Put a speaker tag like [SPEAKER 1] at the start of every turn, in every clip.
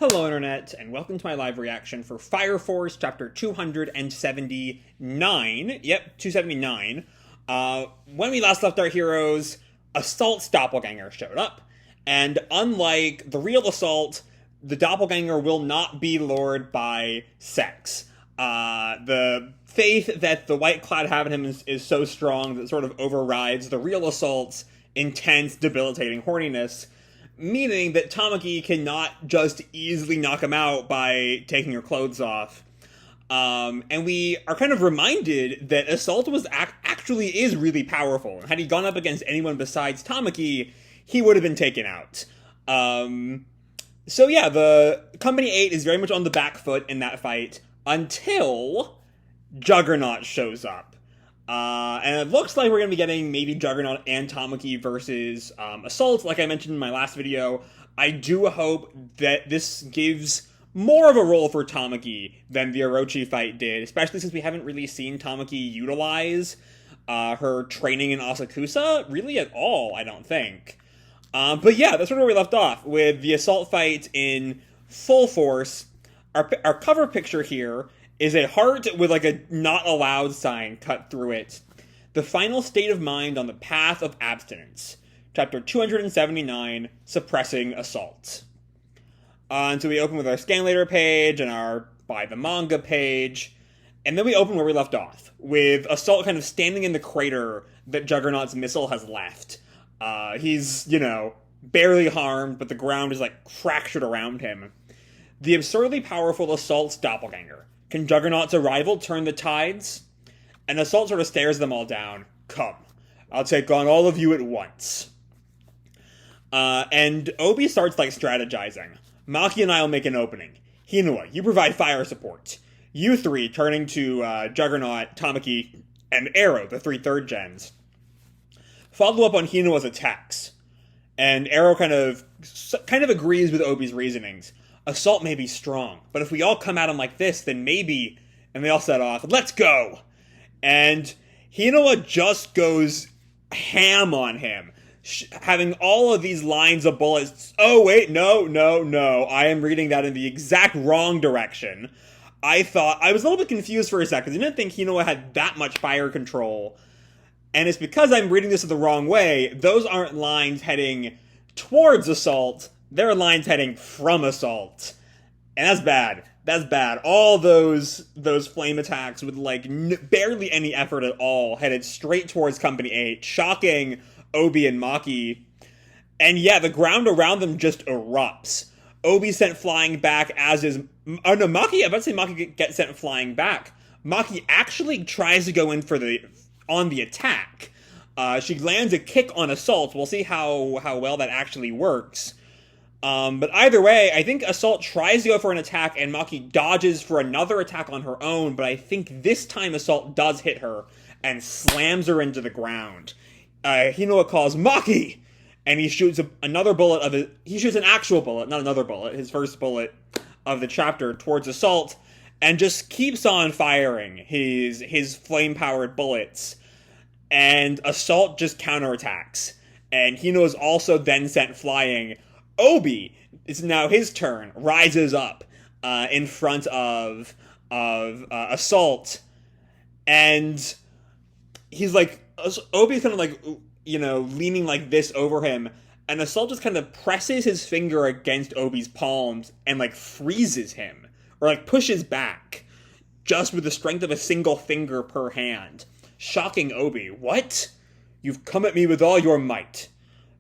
[SPEAKER 1] Hello Internet, and welcome to my live reaction for Fire Force Chapter 279. Yep, 279. When we last left our heroes, Assault's doppelganger showed up. And unlike the real Assault, the doppelganger will not be lured by sex. The faith that the White Cloud have in him is so strong that it sort of overrides the real Assault's intense, debilitating horniness, meaning that Tamaki cannot just easily knock him out by taking her clothes off. And we are kind of reminded that Assault actually is really powerful. And had he gone up against anyone besides Tamaki, he would have been taken out. So yeah, the Company 8 is very much on the back foot in that fight until Juggernaut shows up. And it looks like we're going to be getting maybe Juggernaut and Tamaki versus Assault. Like I mentioned in my last video, I do hope that this gives more of a role for Tamaki than the Orochi fight did, especially since we haven't really seen Tamaki utilize her training in Asakusa really at all, I don't think. But yeah, that's sort of where we left off, with the Assault fight in full force. Our cover picture here is a heart with like a not allowed sign cut through it. The final state of mind on the path of abstinence. Chapter 279, Suppressing Assault. And so we open with our scan later page and our buy the manga page. And then we open where we left off, with Assault kind of standing in the crater that Juggernaut's missile has left. He's, barely harmed, but the ground is like fractured around him. The absurdly powerful Assault's doppelganger. Can Juggernaut's arrival turn the tides? And Assault sort of stares them all down. Come, I'll take on all of you at once. And Obi starts, strategizing. Maki and I will make an opening. Hinua, you provide fire support. You three, turning to Juggernaut, Tamaki, and Arrow, the three third gens, follow up on Hinua's attacks. And Arrow kind of agrees with Obi's reasonings. Assault may be strong, but if we all come at him like this, then maybe... And they all set off, let's go! And Hinua just goes ham on him, having all of these lines of bullets. Oh, wait, no. I am reading that in the exact wrong direction. I was a little bit confused for a second, because I didn't think Hinua had that much fire control. And it's because I'm reading this the wrong way. Those aren't lines heading towards Assault. They're lines heading from Assault. And that's bad. That's bad. All those flame attacks with, barely any effort at all headed straight towards Company 8, shocking Obi and Maki. And yeah, the ground around them just erupts. Obi sent flying back, as is... Oh no, Maki... I was about to say Maki gets sent flying back. Maki actually tries to go in on the attack. She lands a kick on Assault. We'll see how well that actually works. But either way, I think Assault tries to go for an attack, and Maki dodges for another attack on her own, but I think this time Assault does hit her, and slams her into the ground. Hinua calls, Maki! And he shoots another bullet he shoots an actual bullet, not another bullet, his first bullet of the chapter, towards Assault, and just keeps on firing his flame-powered bullets. And Assault just counterattacks. And Hinua's also then sent flying. Obi, it's now his turn, rises up in front of Assault, and he's Obi's kind of leaning like this over him, and Assault just kind of presses his finger against Obi's palms and freezes him, or pushes back, just with the strength of a single finger per hand, shocking Obi. What? You've come at me with all your might.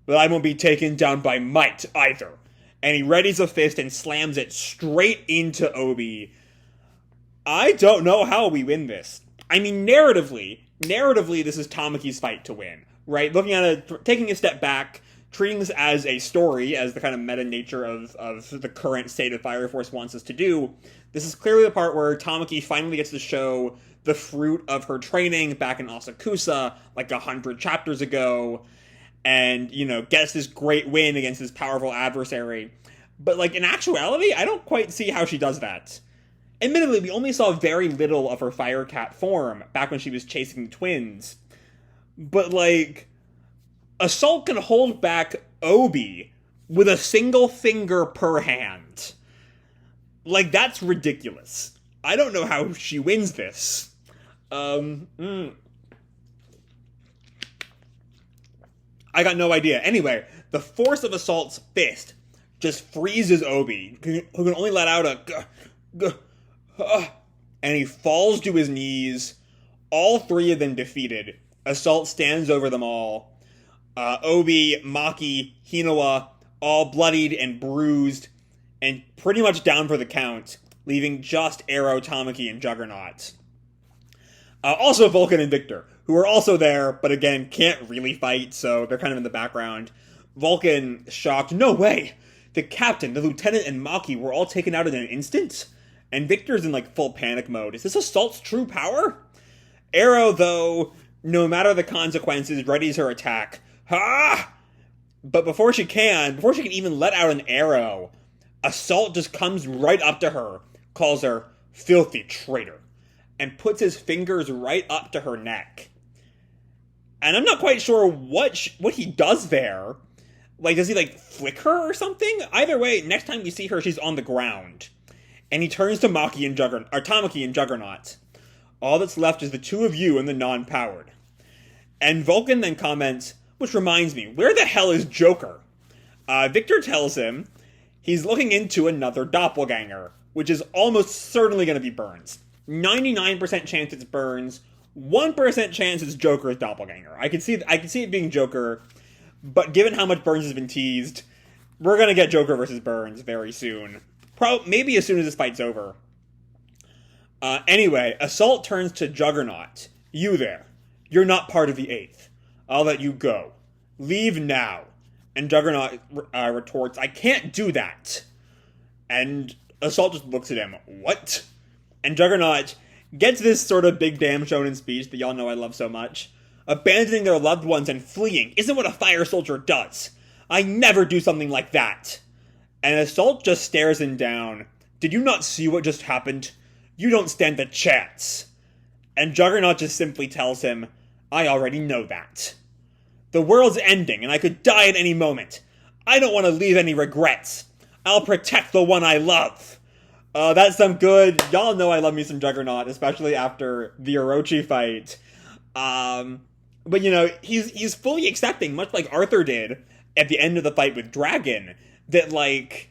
[SPEAKER 1] But I won't be taken down by might, either. And he readies a fist and slams it straight into Obi. I don't know how we win this. I mean, narratively, this is Tamaki's fight to win, right? Looking at it, taking a step back, treating this as a story, as the kind of meta nature of the current state of Fire Force wants us to do, this is clearly the part where Tamaki finally gets to show the fruit of her training back in Asakusa, 100 chapters ago, and, gets this great win against this powerful adversary. But, in actuality, I don't quite see how she does that. Admittedly, we only saw very little of her Fire Cat form back when she was chasing the twins. But, Assault can hold back Obi with a single finger per hand. Like, that's ridiculous. I don't know how she wins this. I got no idea. Anyway, the force of Assault's fist just freezes Obi, who can only let out a and he falls to his knees. All three of them defeated. Assault stands over them all. Obi, Maki, Hinawa, all bloodied and bruised, and pretty much down for the count, leaving just Arrow, Tamaki, and Juggernaut. Also Vulcan and Victor, who are also there, but again, can't really fight, so they're kind of in the background. Vulcan, shocked, no way! The captain, the lieutenant, and Maki were all taken out in an instant? And Victor's in, like, full panic mode. Is this Assault's true power? Arrow, though, no matter the consequences, readies her attack. Ha! But before she can even let out an arrow, Assault just comes right up to her, calls her filthy traitor, and puts his fingers right up to her neck. And I'm not quite sure what he does there. Like, does he, like, flick her or something? Either way, next time we see her, she's on the ground. And he turns to Tamaki and Juggernaut. All that's left is the two of you and the non-powered. And Vulcan then comments, which reminds me, where the hell is Joker? Victor tells him he's looking into another doppelganger, which is almost certainly going to be Burns. 99% chance it's Burns, 1% chance it's Joker's doppelganger. I can see it being Joker, but given how much Burns has been teased, we're going to get Joker versus Burns very soon. Maybe as soon as this fight's over. Anyway, Assault turns to Juggernaut. You there. You're not part of the 8th. I'll let you go. Leave now. And Juggernaut retorts, I can't do that. And Assault just looks at him. What? And Juggernaut gets this sort of Big Damn Shonen speech that y'all know I love so much. Abandoning their loved ones and fleeing isn't what a fire soldier does. I never do something like that. And Assault just stares him down. Did you not see what just happened? You don't stand a chance. And Juggernaut just simply tells him, I already know that. The world's ending, and I could die at any moment. I don't want to leave any regrets. I'll protect the one I love. That's some good... Y'all know I love me some Juggernaut, especially after the Orochi fight. But, you know, he's fully accepting, much like Arthur did at the end of the fight with Dragon, that, like,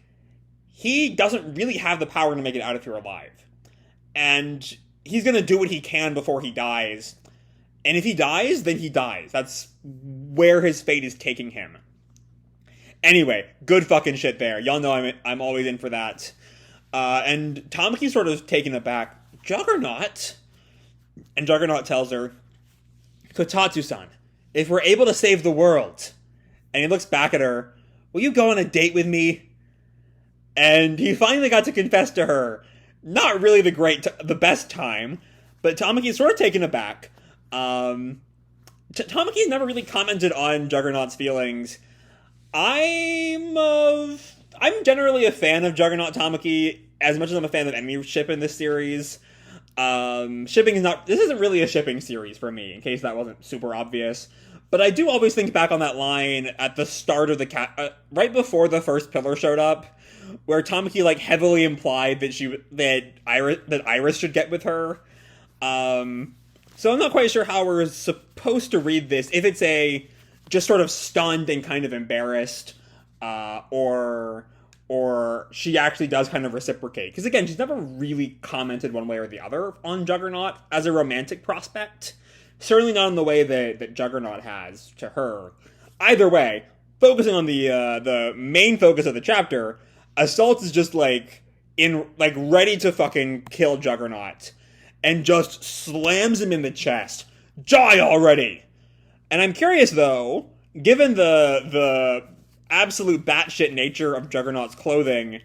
[SPEAKER 1] he doesn't really have the power to make it out of here alive. And he's gonna do what he can before he dies. And if he dies, then he dies. That's where his fate is taking him. Anyway, good fucking shit there. Y'all know I'm always in for that. And Tamaki's sort of taken aback. Juggernaut? And Juggernaut tells her, Kotatsu-san, if we're able to save the world... And he looks back at her, will you go on a date with me? And he finally got to confess to her. Not really the best time, but Tamaki's sort of taken aback. Tamaki's never really commented on Juggernaut's feelings. I'm generally a fan of Juggernaut Tamaki, as much as I'm a fan of any ship in this series. This isn't really a shipping series for me, in case that wasn't super obvious. But I do always think back on that line at the start of right before the first pillar showed up, where Tamaki, like, heavily implied that Iris should get with her. So I'm not quite sure how we're supposed to read this, if it's just sort of stunned and kind of embarrassed, or she actually does kind of reciprocate. Because again, she's never really commented one way or the other on Juggernaut as a romantic prospect. Certainly not in the way that Juggernaut has to her. Either way, focusing on the main focus of the chapter, Assault is just ready to fucking kill Juggernaut, and just slams him in the chest. Die already! And I'm curious though, given the absolute batshit nature of Juggernaut's clothing,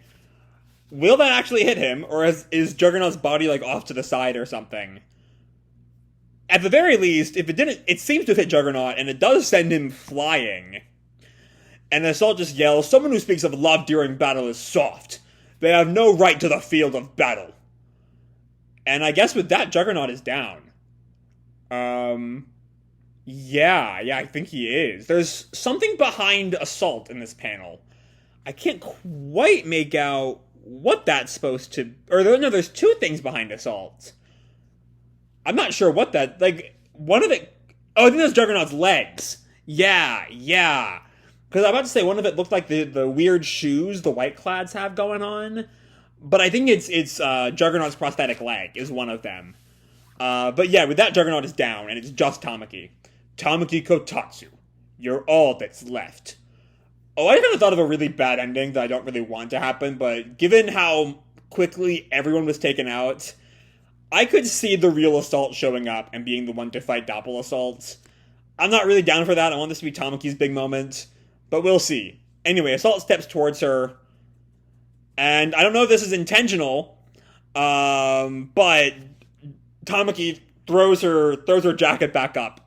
[SPEAKER 1] will that actually hit him, or is Juggernaut's body like off to the side or something? At the very least, if it didn't, it seems to have hit Juggernaut, and it does send him flying. And Assault just yells, someone who speaks of love during battle is soft. They have no right to the field of battle. And I guess with that, Juggernaut is down. Yeah, I think he is. There's something behind Assault in this panel. I can't quite make out what that's supposed to... Or, no, there's two things behind Assault. I'm not sure what that... Like, one of it... Oh, I think that's Juggernaut's legs. Yeah. Because I'm about to say one of it looked like the weird shoes the White Clads have going on. But I think it's Juggernaut's prosthetic leg is one of them. But yeah, with that, Juggernaut is down, and it's just Tamaki. Tamaki Kotatsu. You're all that's left. Oh, I kind of thought of a really bad ending that I don't really want to happen, but given how quickly everyone was taken out, I could see the real Assault showing up and being the one to fight Doppel Assault. I'm not really down for that. I want this to be Tamaki's big moment, but we'll see. Anyway, Assault steps towards her, and I don't know if this is intentional, but Tamaki throws her jacket back up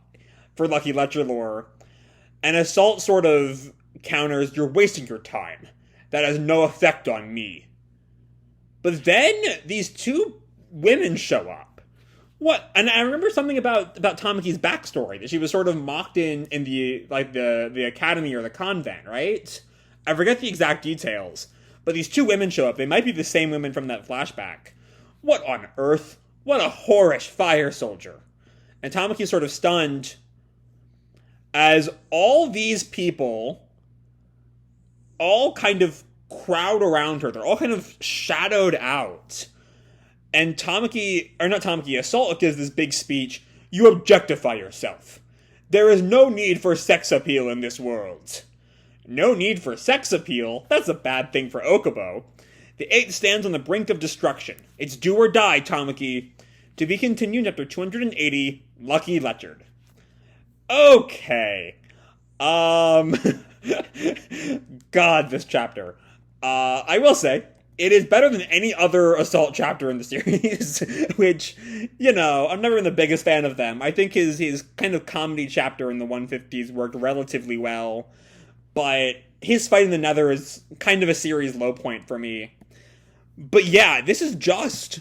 [SPEAKER 1] for Lucky Lecher Lure, and Assault sort of counters, "You're wasting your time. That has no effect on me." But then these two women show up. What? And I remember something about Tamaki's backstory, that she was sort of mocked in the academy or the convent, right? I forget the exact details. But these two women show up. They might be the same women from that flashback. What on earth? What a whorish fire soldier. And Tamaki's sort of stunned as all these people all kind of crowd around her. They're all kind of shadowed out. And Assault gives this big speech. "You objectify yourself. There is no need for sex appeal in this world." No need for sex appeal? That's a bad thing for Okubo. The 8th stands on the brink of destruction. It's do or die, Tamaki. To be continued after 280, Lucky Lecher. Okay. God, this chapter. I will say, it is better than any other Assault chapter in the series, which, I'm never been the biggest fan of them. I think his kind of comedy chapter in the 150s worked relatively well, but his fight in the Nether is kind of a series low point for me. But yeah, this is just...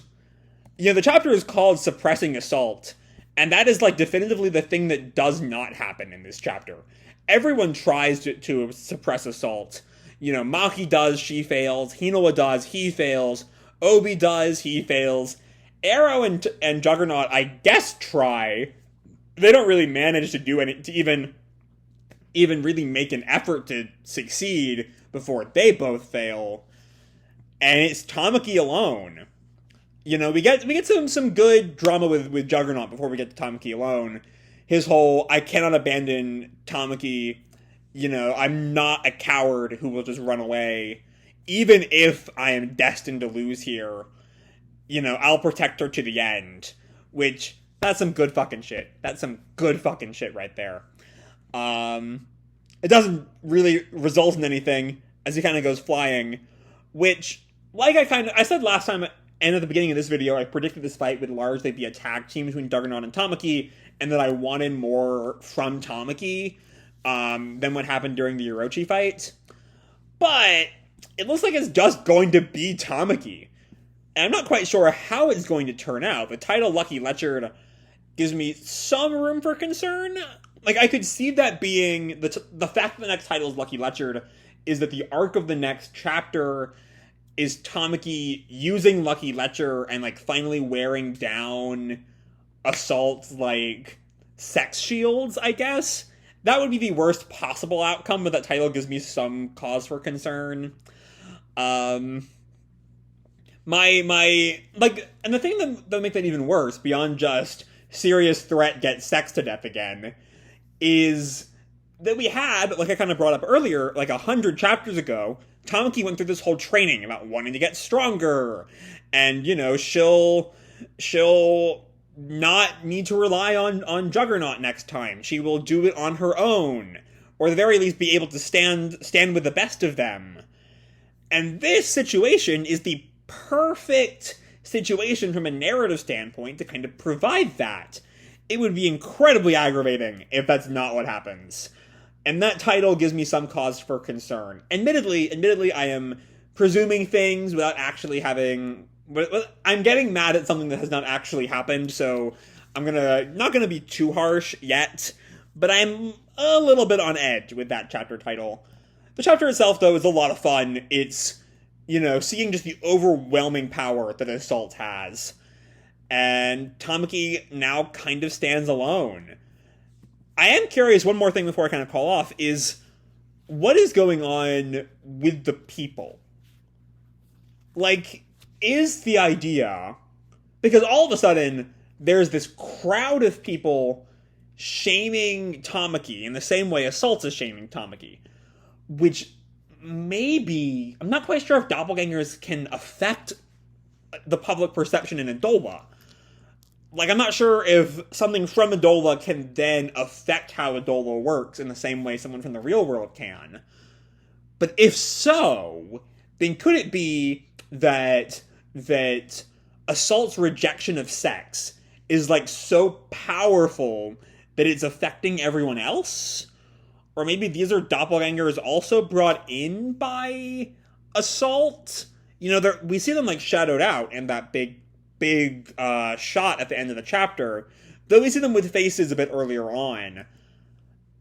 [SPEAKER 1] the chapter is called Suppressing Assault, and that is, definitively the thing that does not happen in this chapter. Everyone tries to suppress Assault. Maki does, she fails. Hinowa does, he fails. Obi does, he fails. Arrow and Juggernaut, I guess, try. They don't really manage to do to even really make an effort to succeed before they both fail. And it's Tamaki alone. We get some good drama with Juggernaut before we get to Tamaki alone. His whole, I cannot abandon Tamaki, I'm not a coward who will just run away. Even if I am destined to lose here, I'll protect her to the end. Which, that's some good fucking shit. That's some good fucking shit right there. It doesn't really result in anything as he kind of goes flying, which, I said last time and at the beginning of this video, I predicted this fight would largely be a tag team between Juggernaut and Tamaki, and that I wanted more from Tamaki than what happened during the Orochi fight. But it looks like it's just going to be Tamaki. And I'm not quite sure how it's going to turn out. The title Lucky Lecher gives me some room for concern. I could see that being... The fact that the next title is Lucky Lecher is that the arc of the next chapter is Tamaki using Lucky Lecher and, finally wearing down Assault's, sex shields, I guess. That would be the worst possible outcome, but that title gives me some cause for concern. And the thing that'll make that even worse, beyond just serious threat get sex to death again, is that we had, I kind of brought up earlier, 100 chapters ago, Tamaki went through this whole training about wanting to get stronger, and, she'll not need to rely on Juggernaut next time. She will do it on her own, or at the very least be able to stand with the best of them. And this situation is the perfect situation from a narrative standpoint to kind of provide that. It would be incredibly aggravating if that's not what happens. And that title gives me some cause for concern. Admittedly, I am presuming things without actually having... I'm getting mad at something that has not actually happened, so I'm not gonna be too harsh yet, but I'm a little bit on edge with that chapter title. The chapter itself, though, is a lot of fun. It's, seeing just the overwhelming power that Assault has. And Tamaki now kind of stands alone. I am curious, one more thing before I kind of call off, is what is going on with the people? Like, is the idea... Because all of a sudden, there's this crowd of people shaming Tamaki in the same way Assault is shaming Tamaki. Which maybe... I'm not quite sure if doppelgangers can affect the public perception in Adola. Like, I'm not sure if something from Adola can then affect how Adola works in the same way someone from the real world can. But if so, then could it be that Assault's rejection of sex is, like, so powerful that it's affecting everyone else? Or maybe these are doppelgangers also brought in by Assault? We see them, like, shadowed out in that big shot at the end of the chapter, though we see them with faces a bit earlier on.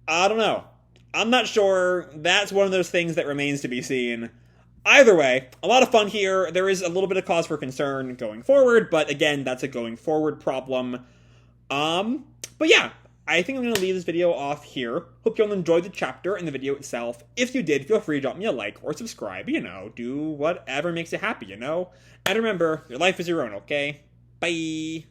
[SPEAKER 1] I don't know. I'm not sure. That's one of those things that remains to be seen. Either way, a lot of fun here. There is a little bit of cause for concern going forward, but again, that's a going forward problem. But yeah, I think I'm going to leave this video off here. Hope you all enjoyed the chapter and the video itself. If you did, feel free to drop me a like or subscribe, do whatever makes you happy, And remember, your life is your own, okay? Bye!